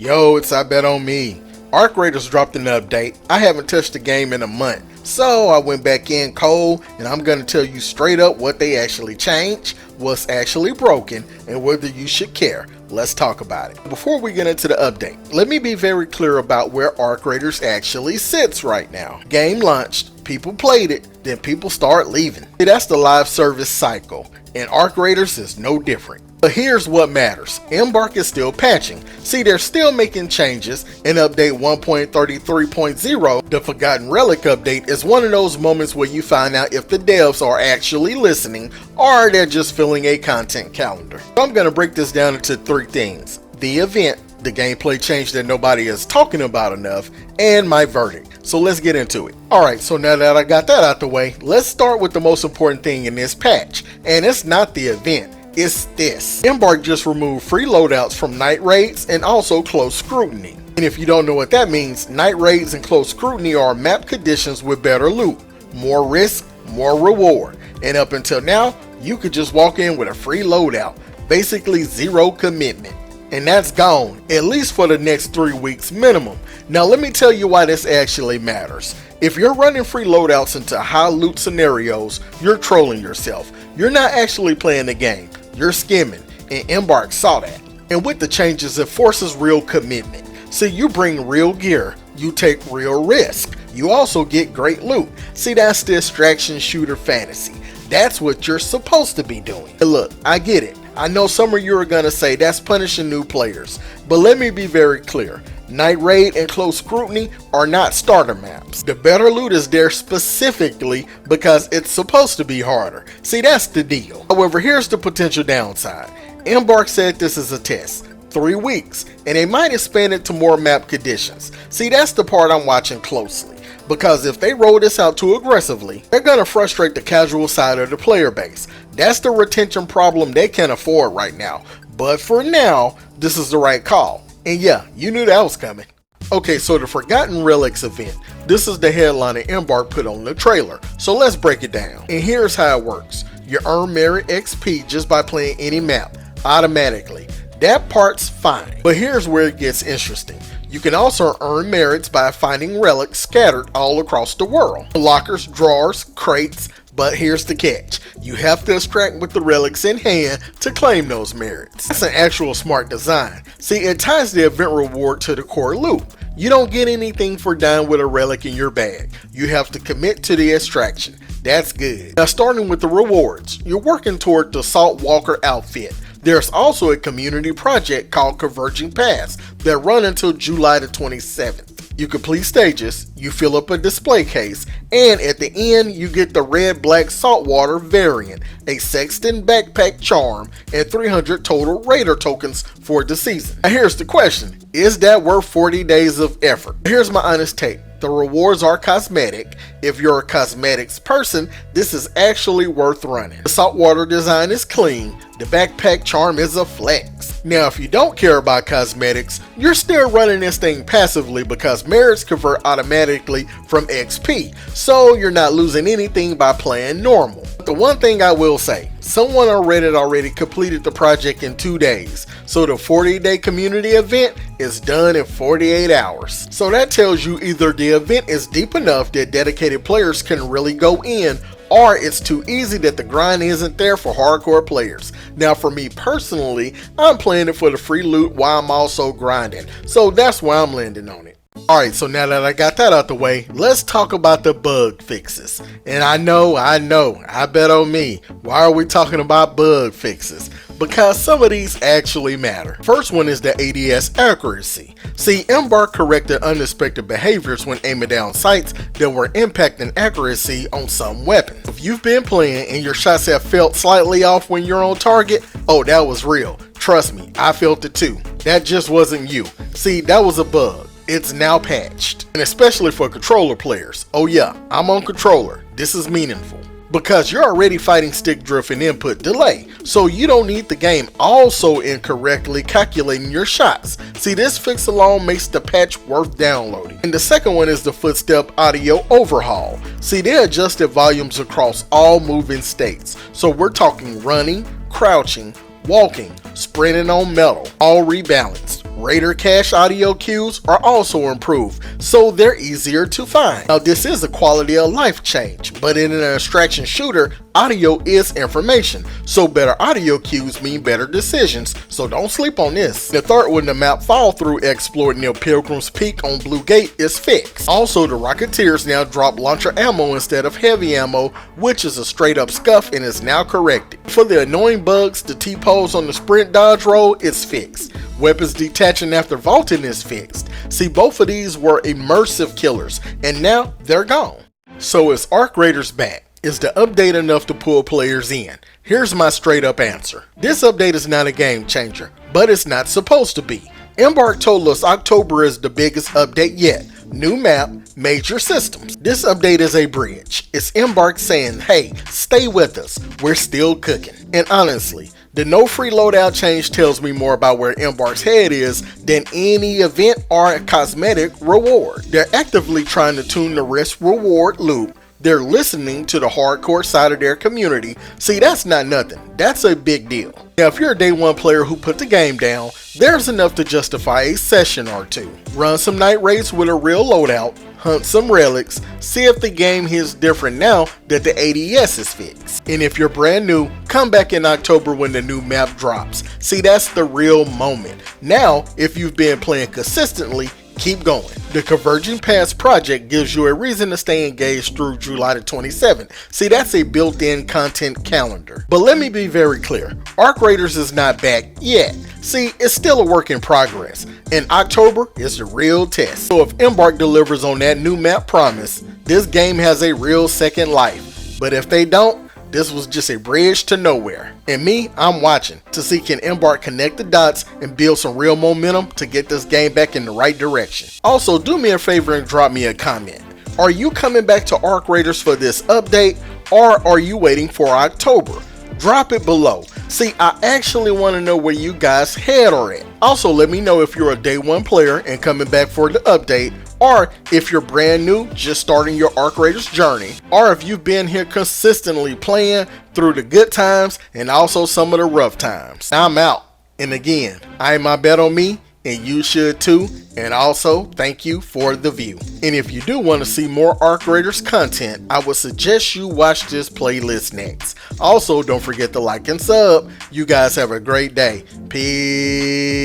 Yo, it's Ibetonme. Arc Raiders dropped an update. I haven't touched the game in a month, so I went back in cold and I'm gonna tell you straight up what they actually changed, what's actually broken, and whether you should care. Let's talk about it. Before we get into the update, let me be very clear about where Arc Raiders actually sits right now. Game launched, people played it, then people start leaving. See, that's the live service cycle, and Arc Raiders is no different. But here's what matters. Embark is still patching. See, they're still making changes. In update 1.33.0, the Forgotten Relic update is one of those moments where you find out if the devs are actually listening or they're just filling a content calendar. So I'm going to break this down into three things: the event, the gameplay change that nobody is talking about enough, and my verdict. So let's get into it. Alright, so now that I got that out the way, let's start with the most important thing in this patch, and it's not the event. It's this. Embark just removed free loadouts from night raids and also close scrutiny. And if you don't know what that means, night raids and close scrutiny are map conditions with better loot, more risk, more reward. And up until now, you could just walk in with a free loadout, basically zero commitment. And that's gone, at least for the next 3 weeks minimum. Now let me tell you why this actually matters. If you're running free loadouts into high loot scenarios, you're trolling yourself. You're not actually playing the game. You're skimming, and Embark saw that. And with the changes, it forces real commitment. See, you bring real gear, you take real risk, you also get great loot. See, that's the extraction shooter fantasy. That's what you're supposed to be doing. And look, I get it. I know some of you are gonna say that's punishing new players, but let me be very clear. Night Raid and Close Scrutiny are not starter maps. The better loot is there specifically because it's supposed to be harder. See, that's the deal. However, here's the potential downside. Embark said this is a test, 3 weeks, and they might expand it to more map conditions. See, that's the part I'm watching closely, because if they roll this out too aggressively, they're gonna frustrate the casual side of the player base. That's the retention problem they can't afford right now. But for now, this is the right call. And yeah, you knew that was coming. Okay, so the Forgotten Relics event. This is the headline that Embark put on the trailer. So let's break it down. And here's how it works. You earn merit XP just by playing any map, automatically. That part's fine. But here's where it gets interesting. You can also earn merits by finding relics scattered all across the world. Lockers, drawers, crates. But here's the catch. You have to extract with the relics in hand to claim those merits. That's an actual smart design. See, it ties the event reward to the core loot. You don't get anything for dying with a relic in your bag. You have to commit to the extraction. That's good. Now, starting with the rewards, you're working toward the Saltwalker outfit. There's also a community project called Converging Paths that run until July the 27th. You complete stages, you fill up a display case, and at the end you get the red-black saltwater variant, a Sexton backpack charm, and 300 total Raider tokens for the season. Now here's the question, is that worth 40 days of effort? Here's my honest take. The rewards are cosmetic. If you're a cosmetics person, this is actually worth running. The saltwater design is clean. The backpack charm is a flex. Now, if you don't care about cosmetics, you're still running this thing passively because merits convert automatically from XP, so you're not losing anything by playing normal. But the one thing I will say, someone on Reddit already completed the project in 2 days, so the 40-day community event is done in 48 hours. So that tells you either the event is deep enough that dedicated players can really go in, or it's too easy that the grind isn't there for hardcore players. Now for me personally, I'm playing it for the free loot while I'm also grinding, so that's why I'm landing on it. Alright, so now that I got that out the way, let's talk about the bug fixes. And I know, I bet on me. Why are we talking about bug fixes? Because some of these actually matter. First one is the ADS accuracy. See, Embark corrected unexpected behaviors when aiming down sights that were impacting accuracy on some weapons. If you've been playing and your shots have felt slightly off when you're on target, oh, that was real. Trust me, I felt it too. That just wasn't you. See, that was a bug. It's now patched, and especially for controller players. Oh yeah, I'm on controller. This is meaningful because you're already fighting stick drift and input delay, so you don't need the game also incorrectly calculating your shots. See, this fix alone makes the patch worth downloading. And the second one is the footstep audio overhaul. See, they adjusted volumes across all moving states, so we're talking running, crouching, walking, sprinting on metal, all rebalanced. Raider cache audio cues are also improved, so they're easier to find. Now this is a quality of life change, but in an abstraction shooter, audio is information, so better audio cues mean better decisions, so don't sleep on this. The third one, the map fall through exploit near Pilgrim's Peak on Blue Gate, is fixed. Also, the Rocketeers now drop launcher ammo instead of heavy ammo, which is a straight up scuff and is now corrected. For the annoying bugs, the T-pose on the sprint dodge roll is fixed. Weapons detaching after vaulting is fixed. See, both of these were immersive killers, and now they're gone. So is Arc Raiders back? Is the update enough to pull players in? Here's my straight up answer. This update is not a game changer, but it's not supposed to be. Embark told us October is the biggest update yet. New map, major systems. This update is a bridge. It's Embark saying, hey, stay with us, we're still cooking. And honestly, the no free loadout change tells me more about where Embark's head is than any event or cosmetic reward. They're actively trying to tune the risk reward loop. They're listening to the hardcore side of their community. See, that's not nothing. That's a big deal. Now, if you're a day one player who put the game down, there's enough to justify a session or two. Run some night raids with a real loadout, hunt some relics, see if the game hits different now that the ADS is fixed. And if you're brand new, come back in October when the new map drops. See, that's the real moment. Now, if you've been playing consistently, keep going. The Converging Paths project gives you a reason to stay engaged through July the 27th. See, that's a built-in content calendar. But let me be very clear, Arc Raiders is not back yet. See, it's still a work in progress, and October is the real test. So if Embark delivers on that new map promise, this game has a real second life. But if they don't, this was just a bridge to nowhere. And me, I'm watching to see can Embark connect the dots and build some real momentum to get this game back in the right direction. Also, do me a favor and drop me a comment. Are you coming back to Arc Raiders for this update, or are you waiting for October? Drop it below. See, I actually want to know where you guys' head are at. Also, let me know if you're a day one player and coming back for the update, or if you're brand new, just starting your Arc Raiders journey, or if you've been here consistently playing through the good times and also some of the rough times. I'm out. And again, I'm Ibetonme, and you should too. And also, thank you for the view. And if you do want to see more Arc Raiders content, I would suggest you watch this playlist next. Also, don't forget to like and sub. You guys have a great day. Peace.